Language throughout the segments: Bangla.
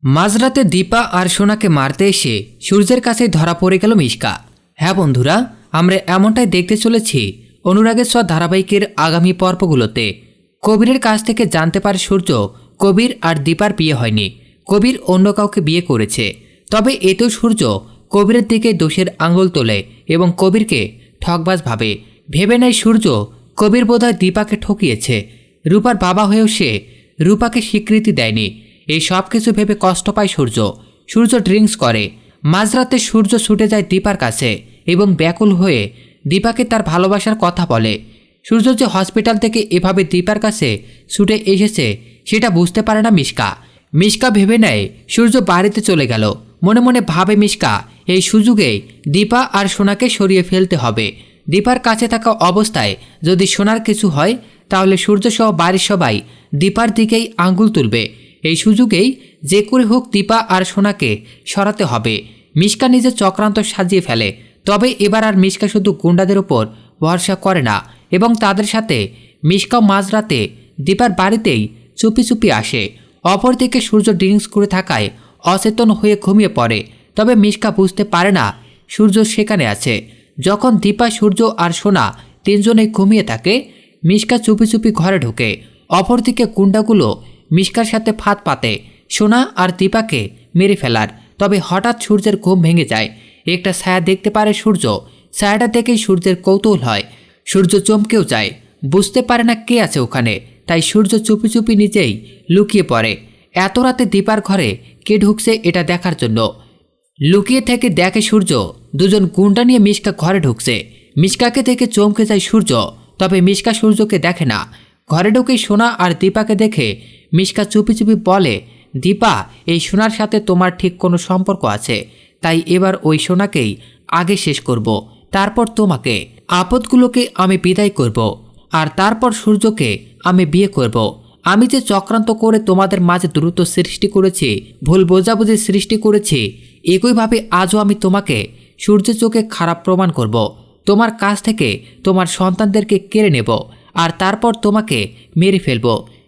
মাঝরাতে দীপা আর সোনাকে মারতে এসে সূর্যের কাছে ধরা পড়ে গেল মিশকা। হ্যাঁ বন্ধুরা, আমরা এমনটাই দেখতে চলেছি অনুরাগের ছোঁয়া ধারাবাহিকের আগামী পর্বগুলোতে। কবিরের কাছ থেকে জানতে পারে সূর্য কবির আর দীপার বিয়ে হয়নি, কবির অন্য কাউকে বিয়ে করেছে। তবে এতেও সূর্য কবিরের দিকে দোষের আঙুল তোলে এবং কবিরকে ঠকবাজ ভেবে নেয় সূর্য কবির বোধহয় দীপাকে ঠকিয়েছে। রূপার বাবা হয়েও সে রূপাকে স্বীকৃতি দেয়নি। এই সব কিছু ভেবে কষ্ট পায় সূর্য ড্রিঙ্কস করে। মাঝরাতে সূর্য ছুটে যায় দীপার কাছে এবং ব্যাকুল হয়ে দীপাকে তার ভালোবাসার কথা বলে। সূর্য যে হসপিটাল থেকে এভাবে দীপার কাছে ছুটে এসেছে সেটা বুঝতে পারে না মিশকা ভেবে নেয় সূর্য বাড়িতে চলে গেল। মনে মনে ভাবে মিশকা এই সুযোগেই দীপা আর সোনাকে সরিয়ে ফেলতে হবে। দীপার কাছে থাকা অবস্থায় যদি সোনার কিছু হয় তাহলে সূর্যসহ বাড়ির সবাই দীপার দিকেই আঙ্গুল তুলবে। এই সুযোগেই যে করে হোক দীপা আর সোনাকে সরাতে হবে। মিশকা নিজে চক্রান্ত সাজিয়ে ফেলে। তবে এবার আর মিশকা শুধু গুন্ডাদের ওপর ভরসা করে না এবং তাদের সাথে মিশকাও মাঝরাতে দীপার বাড়িতেই চুপি চুপি আসে। অপরদিকে সূর্য ড্রিঙ্কস করে থাকায় অচেতন হয়ে ঘুমিয়ে পড়ে। তবে মিশকা বুঝতে পারে না সূর্য সেখানে আছে। যখন দীপা, সূর্য আর সোনা তিনজনেই ঘুমিয়ে থাকে, মিশকা চুপি চুপি ঘরে ঢোকে। অপরদিকে গুন্ডাগুলো মিশকার সাথে ফাঁদ পাতে সোনা আর দীপাকে মেরে ফেলার। তবে হঠাৎ সূর্যের ঘুম ভেঙে যায়। একটা ছায়া দেখতে পারে সূর্য। ছায়াটা দেখেই সূর্যের কৌতূহল হয়। সূর্য চমকেও যায়, বুঝতে পারে না কে আছে ওখানে। তাই সূর্য চুপি চুপি নিজেই লুকিয়ে পড়ে। এত রাতে দীপার ঘরে কে ঢুকছে এটা দেখার জন্য। লুকিয়ে থেকে দেখে সূর্য দুজন গুন্ডা নিয়ে মিশকা ঘরে ঢুকছে। মিশকাকে দেখে চমকে যায় সূর্য। তবে মিশকা সূর্যকে দেখে না। ঘরে ঢুকে সোনা আর দীপাকে দেখে মিশকা চুপি চুপি বলে, দীপা, এই সোনার সাথে তোমার ঠিক কোনো সম্পর্ক আছে। তাই এবার ওই সোনাকেই আগে শেষ করব, তারপর তোমাকে। আপদগুলোকে আমি বিদায় করব, আর তারপর সূর্যকে আমি বিয়ে করব। আমি যে চক্রান্ত করে তোমাদের মাঝে দূরত্ব সৃষ্টি করেছি, ভুল বোঝাবুঝি সৃষ্টি করেছি, একইভাবে আজও আমি তোমাকে সূর্যের চোখে খারাপ প্রমাণ করব। তোমার কাছ থেকে তোমার সন্তানদেরকে কেড়ে নেব, আর তারপর তোমাকে মেরে ফেলব।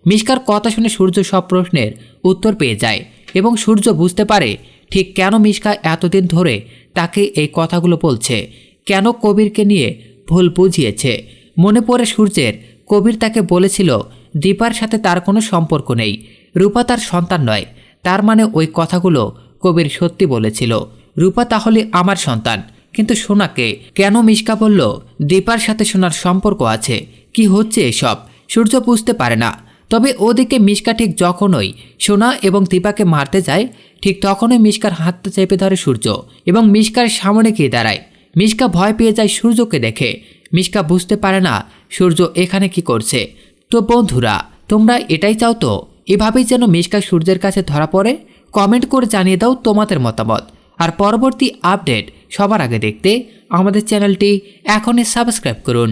মিশকার কথা শুনে সূর্য সব প্রশ্নের উত্তর পেয়ে যায় এবং সূর্য বুঝতে পারে ঠিক কেন মিশকা এতদিন ধরে তাকে এই কথাগুলো বলছে, কেন কবিরকে নিয়ে ভুল বুঝিয়েছে। মনে পড়ে সূর্যের কবির তাকে বলেছিল দীপার সাথে তার কোনো সম্পর্ক নেই, রূপা তার সন্তান নয়। তার মানে ওই কথাগুলো কবির সত্যি বলেছিল। রূপা তাহলে আমার সন্তান। কিন্তু সোনাকে কেন মিশকা বলল দীপার সাথে সোনার সম্পর্ক আছে? কি হচ্ছে এসব? সূর্য বুঝতে পারে না। তবে ওদিকে মিশকা ঠিক যখনই সোনা এবং দীপাকে মারতে যায়, ঠিক তখনই মিশকার হাতটা চেপে ধরে সূর্য এবং মিশকার সামনে গিয়ে দাঁড়ায়। মিশকা ভয় পেয়ে যায় সূর্যকে দেখে। মিশকা বুঝতে পারে না সূর্য এখানে কি করছে। তো বন্ধুরা, তোমরা এটাই চাও তো এভাবেই যেন মিশকা সূর্যের কাছে ধরা পড়ে? কমেন্ট করে জানিয়ে দাও তোমাদের মতামত। আর পরবর্তী আপডেট সবার আগে দেখতে আমাদের চ্যানেলটি এখনই সাবস্ক্রাইব করুন।